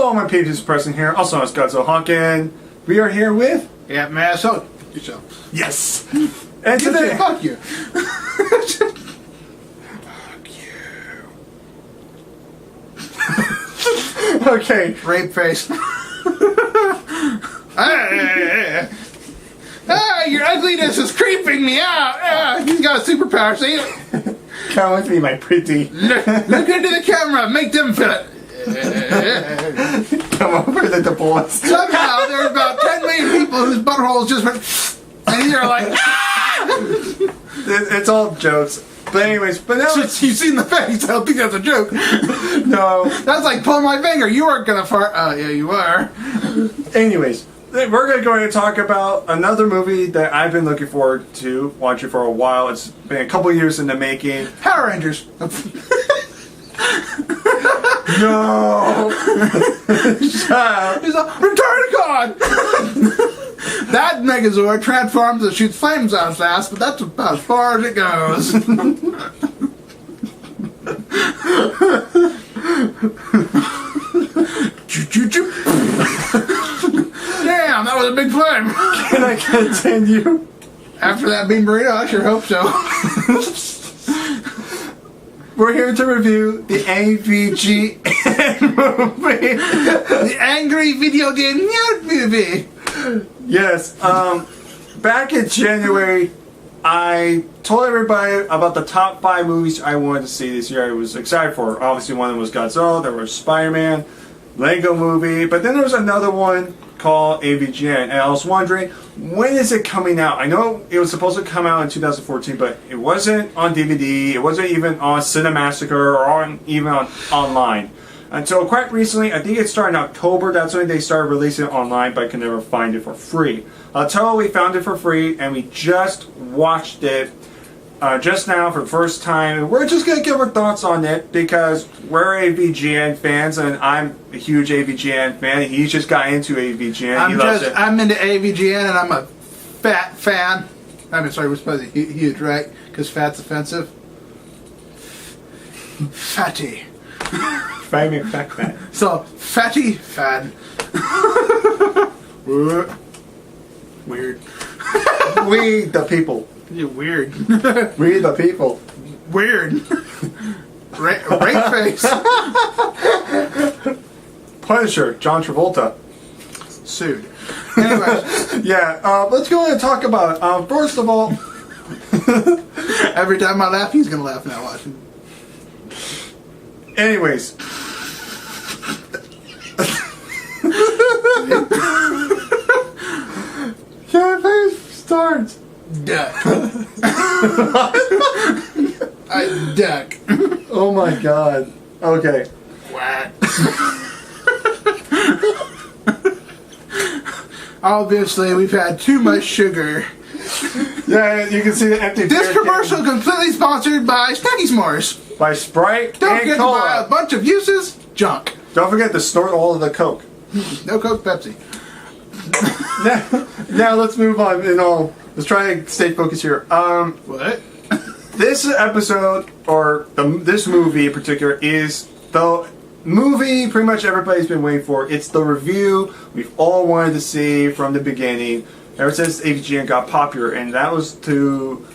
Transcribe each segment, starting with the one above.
Hello, my pages present here, also known as Godzilla Honkin. We are here with... Yeah, man, so... yourself. Yes! And today... Fuck you. Fuck you. Okay. Rape face. Your ugliness is creeping me out. He's got a superpower, see? Come with me, my pretty. Look into the camera, make them feel it. Come over to the boys. Somehow there's about 10 million people whose buttholes just went, and you're like, It's all jokes. But anyways, now you've seen the face. I don't think that's a joke. No. That's like pulling my finger. You weren't gonna fart. Oh, yeah, you were. Anyways, we're going to talk about another movie that I've been looking forward to watching for a while. It's been a couple years in the making. Power Rangers. No! Shut up. He's a Return to God! That Megazord transforms and shoots flames out his ass, but that's about as far as it goes. Damn, that was a big flame. Can I continue? After that bean burrito, I sure hope so. We're here to review the AVGN movie. The angry video game movie. Yes, back in January, I told everybody about the top 5 movies I wanted to see this year. I was excited for. Obviously, one of them was Godzilla, there was Spider-Man, Lego Movie, but then there was another one called AVGN, and I was wondering, when is it coming out? I know it was supposed to come out in 2014, but it wasn't on DVD, it wasn't even on Cinemassacre, or even online. Until quite recently, I think it started in October, that's when they started releasing it online, but I could never find it for free. Until we found it for free, and we just watched it just now for the first time. We're just going to give our thoughts on it, because we're AVGN fans, and I'm a huge AVGN fan. He just got into AVGN. He loves it. I'm into AVGN, and I'm a fat fan. I mean, sorry, we're supposed to be huge, right? Because fat's offensive. Fatty. Fat. So, fatty fan. Weird. We the people. You're weird. We the people. Weird. Rape face. Punisher, John Travolta. Sued. Anyway. Yeah, let's go ahead and talk about it. First of all... Every time I laugh, he's going to laugh now watching. Anyways. Yeah, please start. Duck. I duck. Oh my god. Okay. Quack. Obviously, we've had too much sugar. Yeah, you can see the empty. This commercial completely sponsored by Snacky S'mores. By Sprite Don't and forget Cola. to buy a bunch of uses junk. Don't forget to snort all of the Coke. No Coke, Pepsi. Now let's move on. Let's try to stay focused here. What? This episode, or this movie in particular, is the movie pretty much everybody's been waiting for. It's the review we've all wanted to see from the beginning, ever since AVGN got popular, and that was to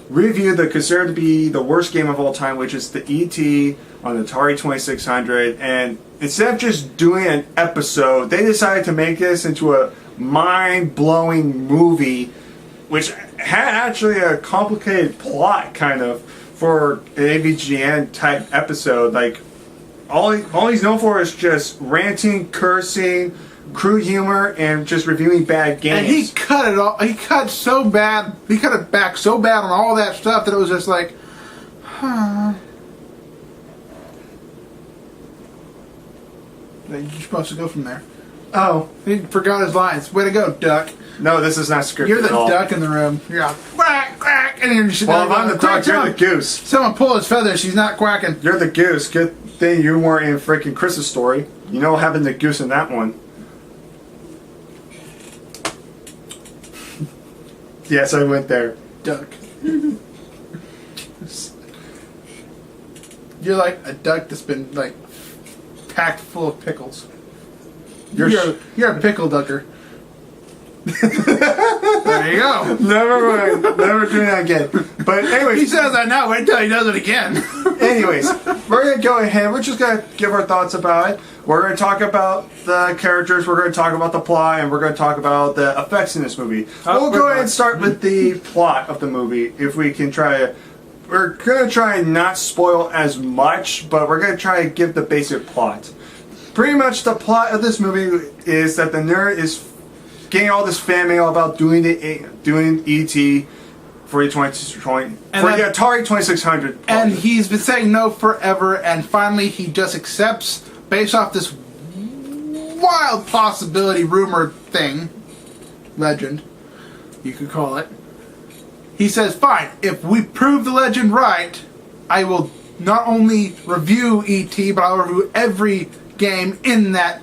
review the considered to be the worst game of all time, which is the E.T. on the Atari 2600. And instead of just doing an episode, they decided to make this into a mind-blowing movie, which had actually a complicated plot, kind of, for an AVGN type episode. Like, all he's known for is just ranting, cursing, crude humor, and just reviewing bad games. And he cut it all. He cut so bad. He cut it back so bad on all that stuff that it was just like, huh. You're supposed to go from there. Oh, he forgot his lines. Way to go, duck. No, this is not scripted. You're the at all. duck in the room. You're all quack, quack, and you're just. Well, if I'm the duck, you're the goose. Someone pull his feathers. He's not quacking. You're the goose. Good thing you weren't in freaking Chris's story. You know what happened to Goose in that one. Yes, I went there. Duck. You're like a duck that's been like packed full of pickles. You're a pickle ducker. There you go. Never mind. Never doing that again. But anyways, He says that now. Wait until he does it again. anyways, we're gonna go ahead. We're just gonna give our thoughts about it. We're gonna talk about the characters. We're gonna talk about the plot, and we're gonna talk about the effects in this movie. We'll go ahead and start with the plot of the movie. If we can try, we're gonna try and not spoil as much, but we're gonna try and give the basic plot. Pretty much, the plot of this movie is that the nerd is getting all this fan mail about doing ET for the Atari 2600. And he's been saying no forever, and finally he just accepts, based off this wild possibility, rumor thing, legend, you could call it. He says, fine, if we prove the legend right, I will not only review ET, but I'll review every game in that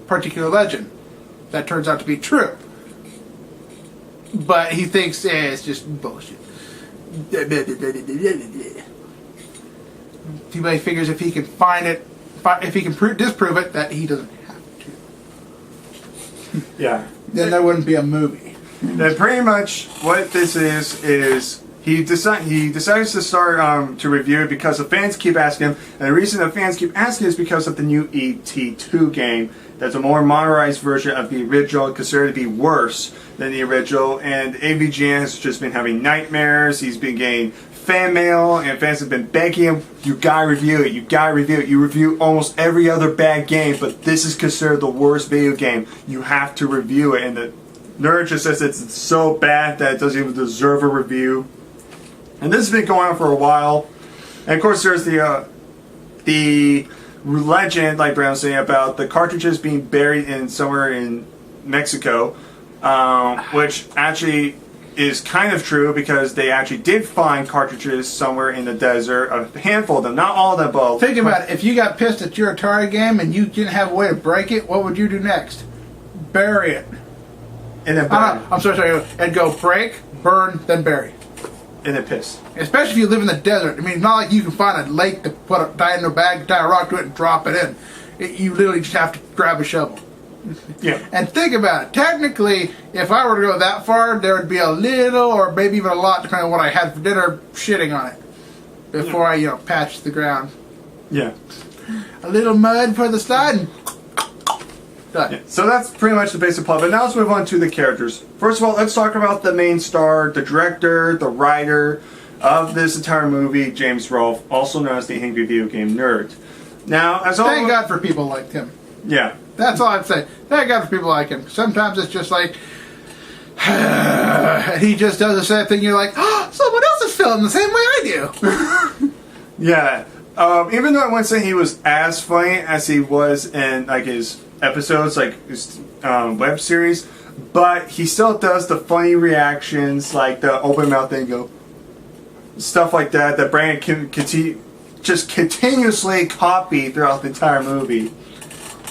particular legend. That turns out to be true. But he thinks it's just bullshit. He figures if he can find it, if he can disprove it, that he doesn't have to. Yeah. Then there wouldn't be a movie. And pretty much what this is he decides to start to review it because the fans keep asking him, and the reason the fans keep asking is because of the new ET2 game. That's a more modernized version of the original, considered to be worse than the original, and AVGN has just been having nightmares. He's been getting fan mail, and fans have been begging him, you gotta review it, you gotta review it. You review almost every other bad game, but this is considered the worst video game. You have to review it, and the nerd just says it's so bad that it doesn't even deserve a review. And this has been going on for a while. And of course there's the legend, like Brown was saying, about the cartridges being buried in somewhere in Mexico, which actually is kind of true because they actually did find cartridges somewhere in the desert, a handful of them, not all of them, but Think about it. If you got pissed at your Atari game and you didn't have a way to break it, what would you do next? Bury it. and then burn, I'm sorry. And go break, burn, then bury. and then piss. Especially if you live in the desert. I mean, it's not like you can find a lake to put a dino bag, tie a rock to it, and drop it in. You literally just have to grab a shovel. Yeah. And think about it. Technically, if I were to go that far, there would be a little, or maybe even a lot, depending on what I had for dinner, shitting on it before I, patch the ground. Yeah. A little mud for the slide, and done. Yeah. So that's pretty much the basic plot. But now let's move on to the characters. First of all, let's talk about the main star, the director, the writer of this entire movie, James Rolfe, also known as the Angry Video Game Nerd. Now, as all Thank God for people like him. Yeah. That's all I'd say. Thank God for people like him. Sometimes it's just like, he just does the same thing. You're like, oh, someone else is feeling the same way I do. Yeah. Even though I wouldn't say he was as funny as he was in like his episodes, like his web series, but he still does the funny reactions, like the open mouth thing, go stuff like that. That Brandon can just continuously copy throughout the entire movie.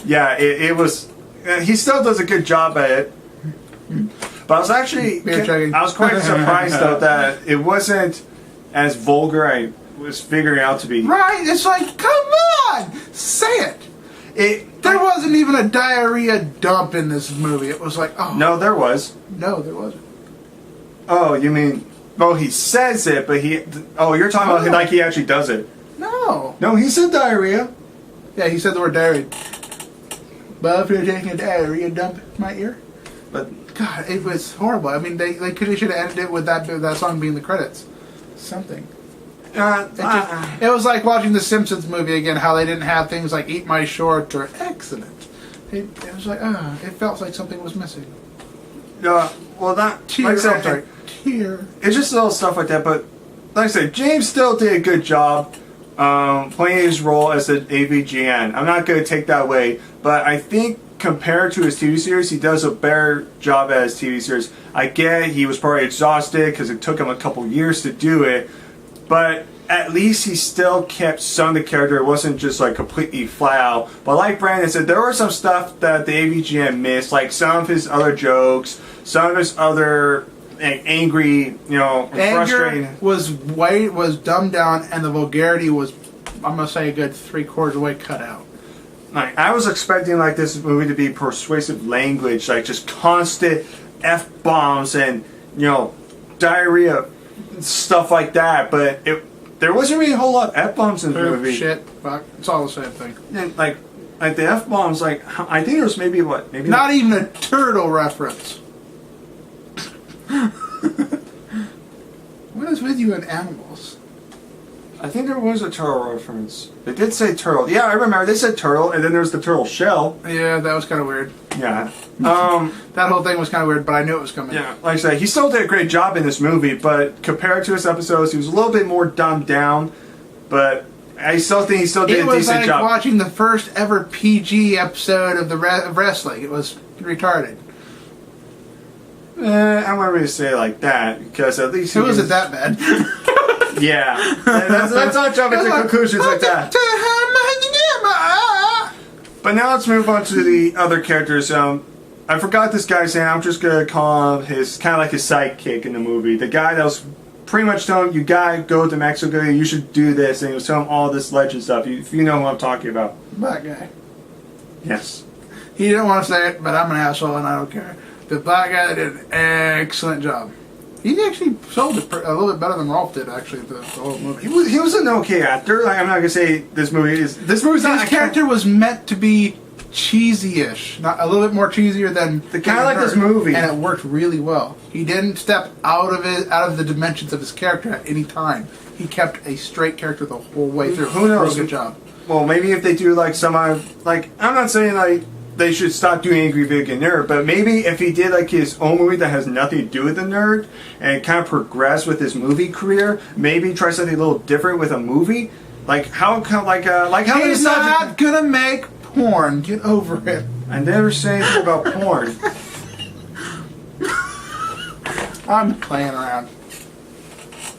Yeah, it was. He still does a good job at it. But I was actually, I was quite surprised though that it wasn't as vulgar I was figuring out to be. Right? It's like, come on, say it. There wasn't even a diarrhea dump in this movie. It was like, oh. No, there was. No, there wasn't. Oh, you mean? Well, he says it, but he. Oh, you're talking about like he actually does it. No. No, he said diarrhea. Yeah, he said the word diarrhea. But if you're taking a diarrhea dump in my ear. But God, it was horrible. I mean, they should have ended it with that song being the credits. Something. It was like watching the Simpsons movie again, how they didn't have things like "Eat My Shorts" or "Excellent." It was like, it felt like something was missing. well, not Tear. like I said, I'm sorry, tear. it's just little stuff like that. But like I said, James still did a good job playing his role as an AVGN. I'm not going to take that away, but I think compared to his TV series, he does a better job at his TV series. I get he was probably exhausted because it took him a couple years to do it, but at least he still kept some of the character. It wasn't just like completely flat out. But like Brandon said, there was some stuff that the AVGN missed, like some of his other jokes, some of his other angry, frustrating. Anger was dumbed down, and the vulgarity was, I'm gonna say, a good 3/4 way cut out. like I was expecting like this movie to be persuasive language, like just constant F-bombs and diarrhea stuff like that, but there wasn't really a whole lot of F-bombs in the movie. Shit, fuck, it's all the same thing. And like the F-bombs, like I think there was maybe not even a turtle reference. What is with you and animals? I think there was a turtle reference. They did say turtle. Yeah, I remember. They said turtle, and then there's the turtle shell. Yeah, that was kind of weird. Yeah. That whole thing was kind of weird, but I knew it was coming. Yeah, like I said, he still did a great job in this movie, but compared to his episodes, he was a little bit more dumbed down. But I still think he still did a decent job. It was like watching the first ever PG episode of wrestling. It was retarded. I wouldn't really say it like that, because at least it wasn't that bad. Yeah. Let's not jump into conclusions like that. But now let's move on to the other characters. I forgot this guy's name. I'm just going to call him his sidekick in the movie. The guy that was pretty much telling him, you gotta go to Mexico, you should do this, and he was telling him all this legend stuff. If you know who I'm talking about. Black guy. Yes. He didn't want to say it, but I'm an asshole and I don't care. The black guy did an excellent job. He actually sold it a little bit better than Rolf did, actually, the whole movie. He was an okay actor. Like, I'm not gonna say this movie's not. His character was meant to be cheesy-ish, not a little bit more cheesier than kind of like this movie, and it worked really well. He didn't step out of the dimensions of his character at any time. He kept a straight character the whole way through. Who knows? Good job. Well, maybe if they do like some like, I'm not saying like they should stop doing Angry Vegan Nerd, but maybe if he did like his own movie that has nothing to do with the nerd and kind of progress with his movie career, maybe try something a little different with a movie. Like how he's not gonna make porn. Get over it. I never say anything about porn. I'm playing around.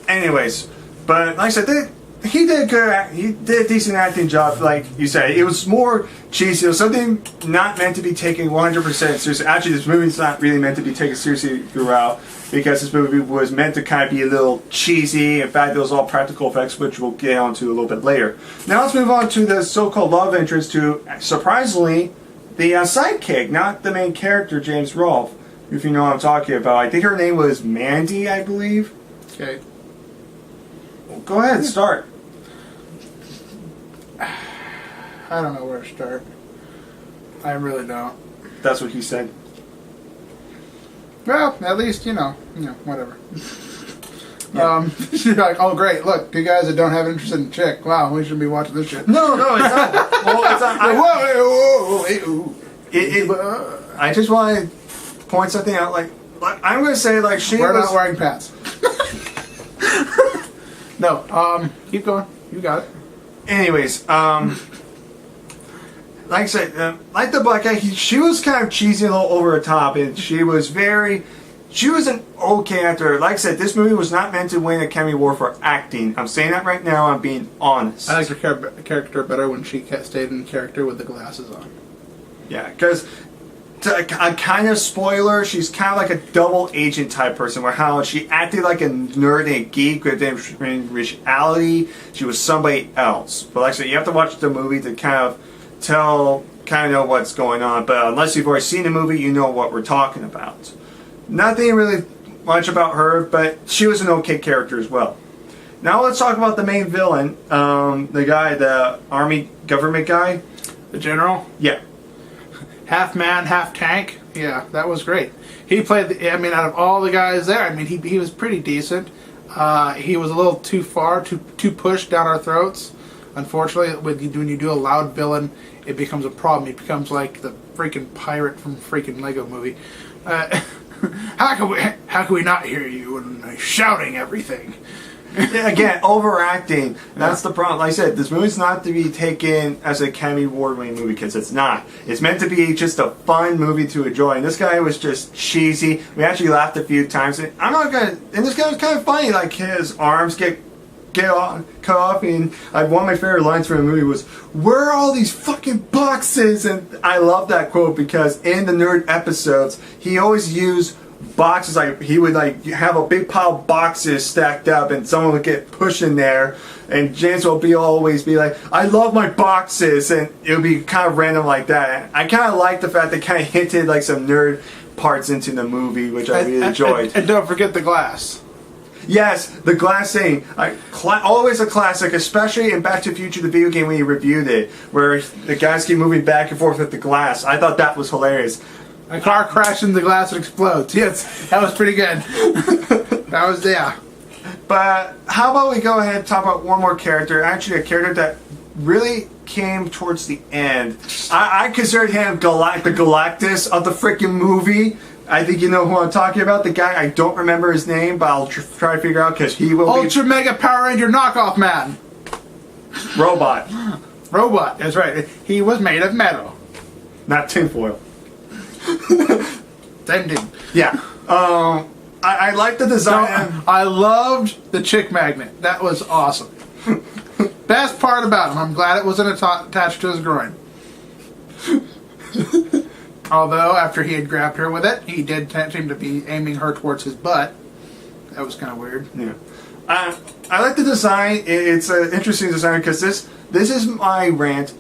Anyways, but like I said, he did good. He did a decent acting job. Like you said, it was more cheesy. It was something not meant to be taken 100% seriously. Actually, this movie's not really meant to be taken seriously throughout, because this movie was meant to kind of be a little cheesy. In fact, it was all practical effects, which we'll get onto a little bit later. Now let's move on to the so-called love interest, to surprisingly the sidekick, not the main character, James Rolfe, if you know what I'm talking about. I think her name was Mandy, I believe. Okay. Well, go ahead, start. I don't know where to start. I really don't. That's what he said. Well, at least, whatever. You're like, oh great, look, you guys that don't have interest in chick, wow, we should be watching this shit. No, it's not. Well, it's not. I just want to point something out. Like I'm going to say, like We're not wearing pants. No, keep going. You got it. Anyways, like I said, like the black guy, she was kind of cheesy, a little over the top, and she was an okay actor. Like I said, this movie was not meant to win an Academy Award for acting. I'm saying that right now. I'm being honest. I like her character better when she stayed in character with the glasses on. Yeah, because a kind of spoiler, she's kind of like a double agent type person, where how she acted like a nerd and a geek, but then in reality, she was somebody else. But like I said, you have to watch the movie to kind of know what's going on. But unless you've already seen the movie, you know what we're talking about. Nothing really much about her, but she was an okay character as well. Now let's talk about the main villain, the guy, the army government guy. The general? Yeah. Half man, half tank. Yeah, that was great. He played, out of all the guys there, he was pretty decent. He was a little too far, too pushed down our throats. Unfortunately, when you do a loud villain, it becomes a problem. He becomes like the freaking pirate from freaking Lego Movie. How can we not hear you and shouting everything? Yeah, again, overacting. That's the problem. Like I said, this movie's not to be taken as a Academy Award-winning movie, because it's not. It's meant to be just a fun movie to enjoy. And this guy was just cheesy. We actually laughed a few times. And this guy was kind of funny. Like, his arms get cut off. And one of my favorite lines from the movie was, "Where are all these fucking boxes?" And I love that quote, because in the nerd episodes, he always used boxes, like he would like have a big pile of boxes stacked up, and someone would get pushed in there, and James will always be like, "I love my boxes," and it would be kind of random like that. I kind of like the fact they kind of hinted like some nerd parts into the movie, which I really enjoyed. And don't forget the glass. Yes, the glass thing. Always a classic, especially in Back to the Future, the video game when you reviewed it, where the guys keep moving back and forth with the glass. I thought that was hilarious. A car crashes into the glass and explodes. Yes, that was pretty good. That was, yeah. But how about we go ahead and talk about one more character, actually a character that really came towards the end. I considered him the Galactus of the freaking movie. I think you know who I'm talking about. The guy, I don't remember his name, but I'll try to figure out because he will Ultra Mega Power Ranger knockoff man. Robot. Robot, that's right. He was made of metal. Not tinfoil. Same thing. Yeah. I like the design. I loved the chick magnet. That was awesome. Best part about him, I'm glad it wasn't attached to his groin. Although, after he had grabbed her with it, he did seem to be aiming her towards his butt. That was kind of weird. Yeah. I like the design. It's an interesting design because this is my rant.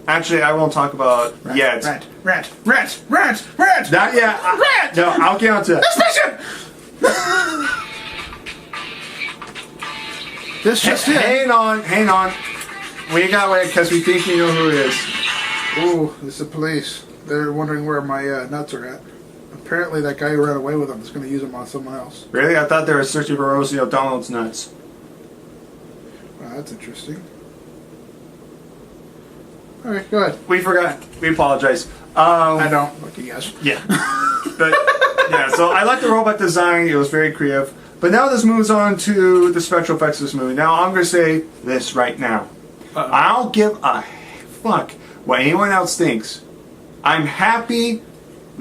Actually, I won't talk about yet. Rant. Not yet. Rant. No, I'll get onto that. Suspicion! This just in. Hang on. We got wait because we think we know who it is. Ooh, this is the police. They're wondering where my nuts are at. Apparently that guy who ran away with them is going to use them on someone else. Really? I thought they were searching for Rosie O'Donnell's nuts. Wow, that's interesting. Alright, go ahead. We forgot. We apologize. I don't. Lucky guess. Yeah. But, yeah, so I like the robot design. It was very creative. But now this moves on to the special effects of this movie. Now, I'm going to say this right now. I'll give a fuck what anyone else thinks. I'm happy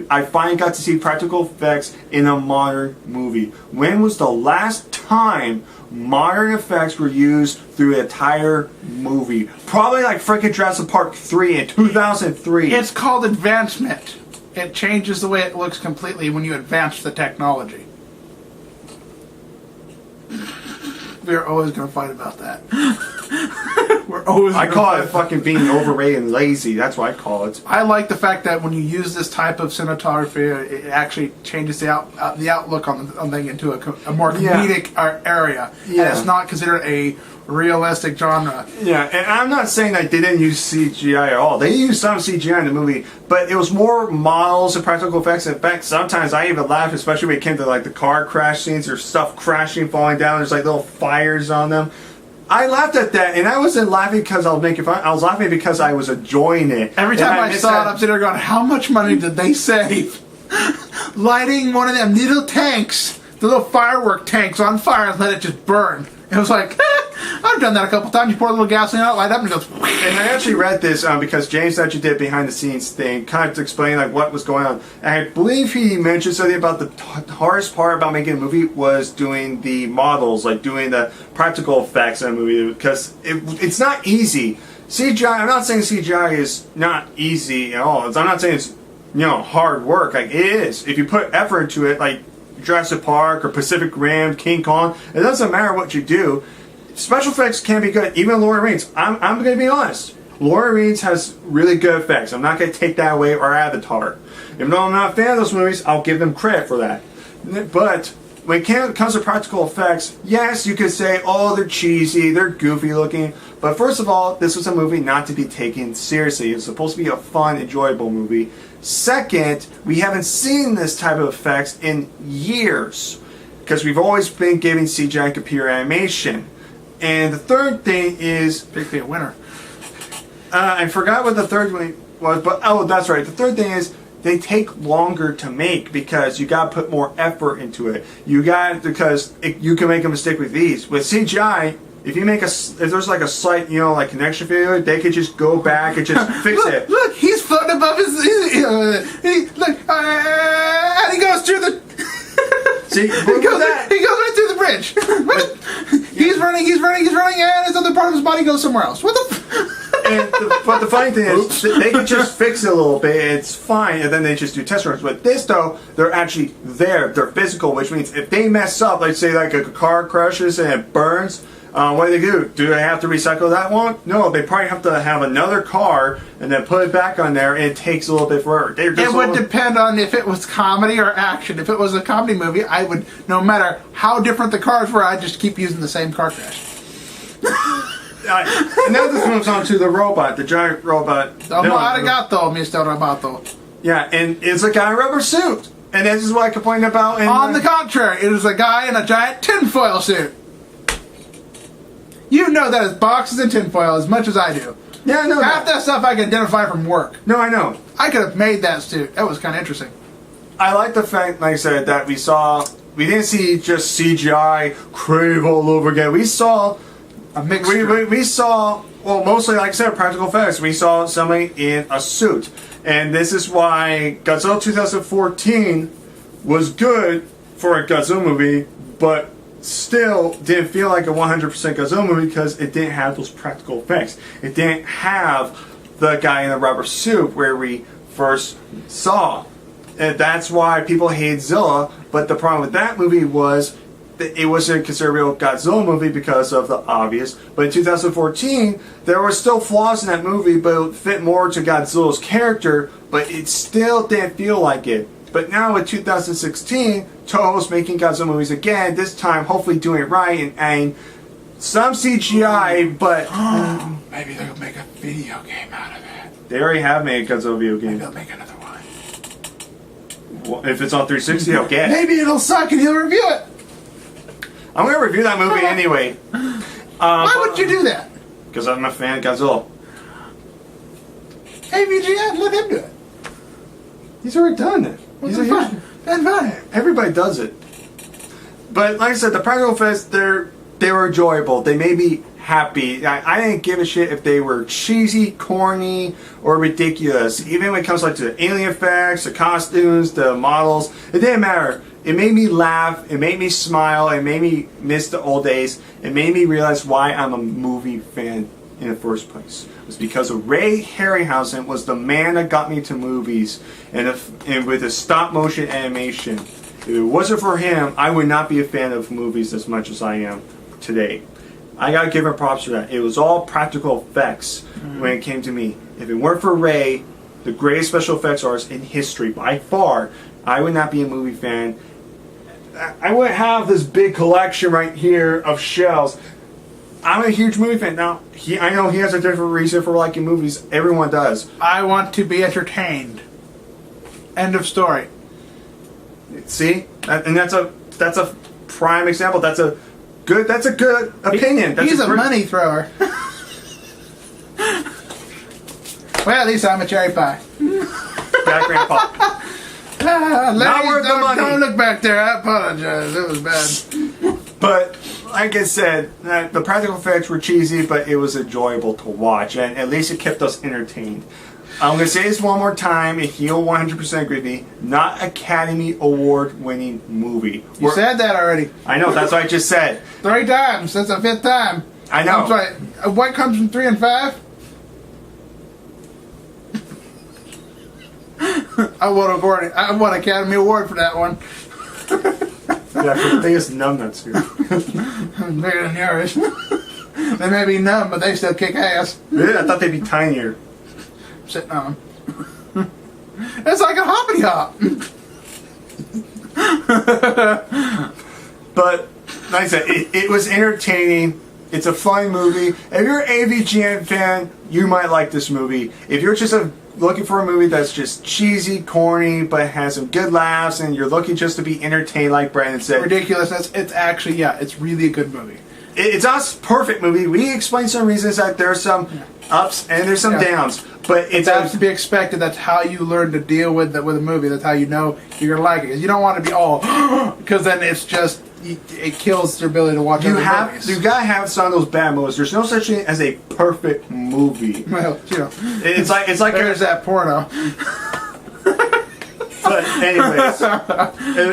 I finally got to see practical effects in a modern movie. When was the last time modern effects were used through an entire movie? Probably like freaking Jurassic Park 3 in 2003. It's called advancement. It changes the way it looks completely when you advance the technology. We're always going to fight about that. I call it fucking being overrated and lazy. That's what I call it. I like the fact that when you use this type of cinematography, it actually changes the outlook on the thing into a more comedic area. Yeah. And it's not considered a realistic genre. Yeah, and I'm not saying that they didn't use CGI at all. They used some CGI in the movie, but it was more models and practical effects. In fact, sometimes I even laughed, especially when it came to like the car crash scenes or stuff crashing, falling down. There's like little fires on them. I laughed at that, and I wasn't laughing because I was making fun. I was laughing because I was enjoying it. Every time I saw it, I'm sitting there going, how much money did they save? Lighting one of them little tanks, the little firework tanks on fire and let it just burn. It was like, I've done that a couple times. You pour a little gasoline out, light up, and it goes. And I actually read this because James actually did behind the scenes thing, kind of to explain like what was going on. And I believe he mentioned something about the hardest part about making a movie was doing the models, like doing the practical effects in a movie, because it's not easy. CGI. I'm not saying CGI is not easy at all. I'm not saying it's hard work. Like it is. If you put effort into it, like Jurassic Park or Pacific Rim, King Kong, it doesn't matter what you do. Special effects can be good. Even Lord of the Rings. I'm going to be honest. Lord of the Rings has really good effects. I'm not going to take that away, or Avatar. Even though I'm not a fan of those movies, I'll give them credit for that. But when it comes to practical effects, yes, you could say, oh, they're cheesy, they're goofy looking. But first of all, this was a movie not to be taken seriously. It's supposed to be a fun, enjoyable movie. Second, we haven't seen this type of effects in years because we've always been giving CGI and computer animation. And the third thing is... Pick me a winner. I forgot what the third one was, but oh, that's right. The third thing is they take longer to make because you got to put more effort into it. You can make a mistake with these. With CGI, if there's like a slight, like connection failure, they could just go back and just fix it. Look, he's floating above his. And he goes through the. See, he goes right through the bridge. He's running, and his other part of his body goes somewhere else. What the? But the funny thing is, they can just fix it a little bit, it's fine, and then they just do test runs. But this, though, they're actually there. They're physical, which means if they mess up, let's say like a car crashes and it burns, what do they do? Do they have to recycle that one? No, they probably have to have another car and then put it back on there, and it takes a little bit forever. It would depend on if it was comedy or action. If it was a comedy movie, I would, no matter how different the cars were, I'd just keep using the same car crash. And now this moves on to the robot, the giant robot. Arigato, Mr. Roboto. Yeah, and it's a guy in a rubber suit. And this is what I complained about. On the contrary, it is a guy in a giant tinfoil suit. You know that is boxes and tinfoil as much as I do. Yeah, I know Half that stuff I can identify from work. No, I know. I could have made that suit. That was kind of interesting. I like the fact, like I said, that we didn't see just CGI crave all over again. We saw a mixture. We saw, well, mostly, like I said, practical effects. We saw somebody in a suit. And this is why Godzilla 2014 was good for a Godzilla movie, but still didn't feel like a 100% Godzilla movie because it didn't have those practical effects. It didn't have the guy in the rubber suit where we first saw. And that's why people hate Zilla, but the problem with that movie was that it wasn't considered a real Godzilla movie because of the obvious. But in 2014, there were still flaws in that movie, but it fit more to Godzilla's character, but it still didn't feel like it. But now with 2016, Toho's making Godzilla movies again, this time hopefully doing it right and adding some CGI, but... Maybe they'll make a video game out of it. They already have made a Godzilla video game. Maybe they'll make another one. Well, if it's on 360, I'll get it. Maybe it'll suck and he'll review it. I'm going to review that movie anyway. Why would you do that? Because I'm a fan of Godzilla. AVGN, let him do it. He's already done it. Well, then fine. Everybody does it. But like I said, the practical effects, they were enjoyable. They made me happy. I didn't give a shit if they were cheesy, corny, or ridiculous. Even when it comes like to the alien effects, the costumes, the models, it didn't matter. It made me laugh. It made me smile. It made me miss the old days. It made me realize why I'm a movie fan in the first place. It was because of Ray Harryhausen was the man that got me to movies and with the stop motion animation. If it wasn't for him, I would not be a fan of movies as much as I am today. I gotta give him props for that. It was all practical effects when it came to me. If it weren't for Ray, the greatest special effects artist in history by far, I would not be a movie fan. I wouldn't have this big collection right here of shells. I'm a huge movie fan. Now, I know he has a different reason for liking movies. Everyone does. I want to be entertained. End of story. See? And that's a prime example. That's a good opinion. He's a money thrower. Well, at least I'm a cherry pie. Bad grandpa. Not worth the money. Don't look back there. I apologize. It was bad. But like I said, the practical effects were cheesy, but it was enjoyable to watch, and at least it kept us entertained. I'm going to say this one more time, and he'll 100% agree with me, not Academy Award winning movie. You said that already. I know, that's what I just said. 3 times. That's the 5th time. I know. I'm sorry. What comes from 3 and 5? I won Academy Award for that one. Yeah, for the biggest numbnuts here. Bigger than yours. They may be numb, but they still kick ass. Really? I thought they'd be tinier. Sitting on them. It's like a hoppity hop. But, like I said, it was entertaining. It's a fun movie. If you're an AVGN fan, you might like this movie. If you're just looking for a movie that's just cheesy, corny, but has some good laughs, and you're looking just to be entertained, like Brandon said. Ridiculousness. It's actually, yeah, it's really a good movie. It's not a perfect movie. We explained some reasons that there's some ups and there's some downs. But it's to be expected. That's how you learn to deal with a movie. That's how you know you're going to like it. You don't want to be all, because then it's just, it kills your ability to watch other movies. You gotta have some of those bad movies. There's no such thing as a perfect movie. Well, you know, it's like there's that porno. But anyways,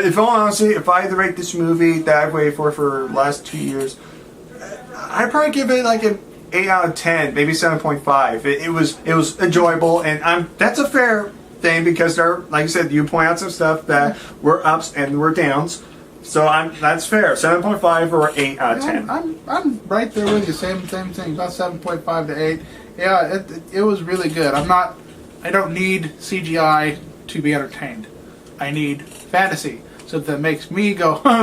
if all honesty, if I had to rate this movie that I've waited for the last 2 years, I'd probably give it like a 8 out of 10, maybe 7.5. It was enjoyable, and that's a fair thing because there, like you said, you point out some stuff that were ups and were downs. So that's fair. 7.5 or 8 out of 10. I'm right there with you. Same thing. About 7.5 to 8. Yeah, it was really good. I don't need CGI to be entertained. I need fantasy. So that makes me go, I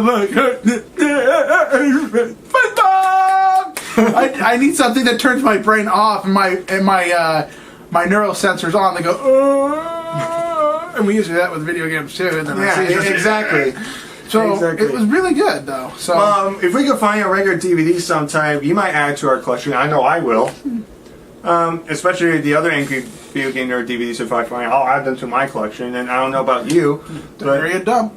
need something that turns my brain off and my neurosensors on. They go, oh. And we usually do that with video games too. And then exactly. So exactly. It was really good though. So if we can find a regular DVD sometime, you might add to our collection. I know I will. Especially the other Angry Video Game Nerd DVDs. If I find, I'll add them to my collection. And I don't know about you, very dumb.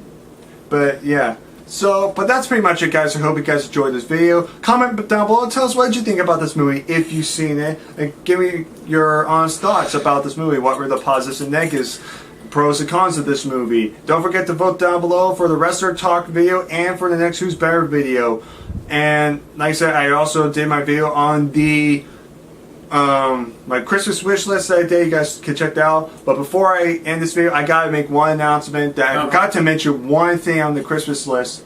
But yeah. So, but that's pretty much it, guys. I hope you guys enjoyed this video. Comment down below and tell us what did you think about this movie, if you've seen it. And give me your honest thoughts about this movie. What were the positives and negatives, pros and cons of this movie. Don't forget to vote down below for the Wrestler Talk video and for the next Who's Better video. And like I said, I also did my video on the my Christmas wish list that I did. You guys can check that out. But before I end this video, I gotta make one announcement that I forgot to mention one thing on the Christmas list.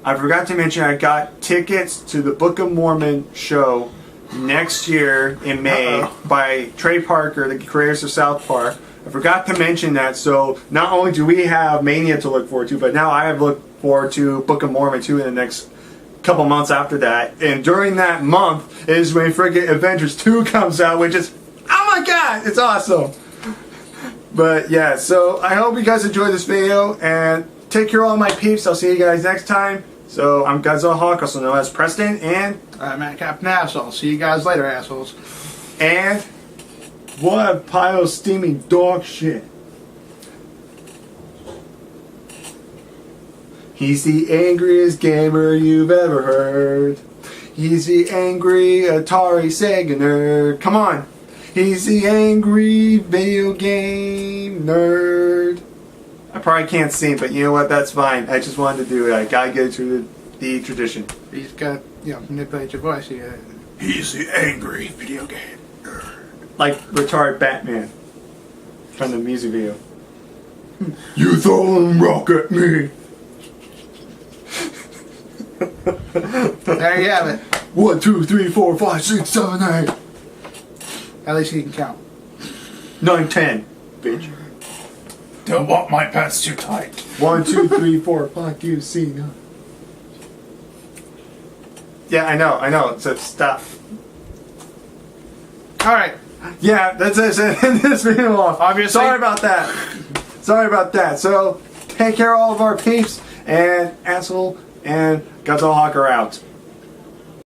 I forgot to mention I got tickets to the Book of Mormon show next year in May by Trey Parker, the creators of South Park. I forgot to mention that, so not only do we have Mania to look forward to, but now I have looked forward to Book of Mormon too in the next couple months after that. And during that month is when friggin' Avengers 2 comes out, which is, oh my god, it's awesome. But yeah, so I hope you guys enjoyed this video, and take care of all my peeps. I'll see you guys next time. So I'm Godzilla Hawk, also known as Preston, and I'm at Captain Asshole. See you guys later, assholes. And what a pile of steaming dog shit. He's the angriest gamer you've ever heard. He's the angry Atari Sega nerd. Come on. He's the angry video game nerd. I probably can't sing, but you know what? That's fine. I just wanted to do it. I gotta get to the tradition. He's got, manipulate your voice. He's the angry video game nerd. Like retarded Batman from the music video. You throwing rock at me. There you have it. 1, 2, 3, 4, 5, 6, 7, 8. At least he can count. 9, 10. Bitch. Don't want my pants too tight. 1, 2, 3, 4, 5, 6, 7. Yeah, I know. So stop. Alright. Yeah, that's it. End this video off. Obviously. Sorry about that. So, take care of all of our peeps, and Asshole and Godzilla Hawk are out.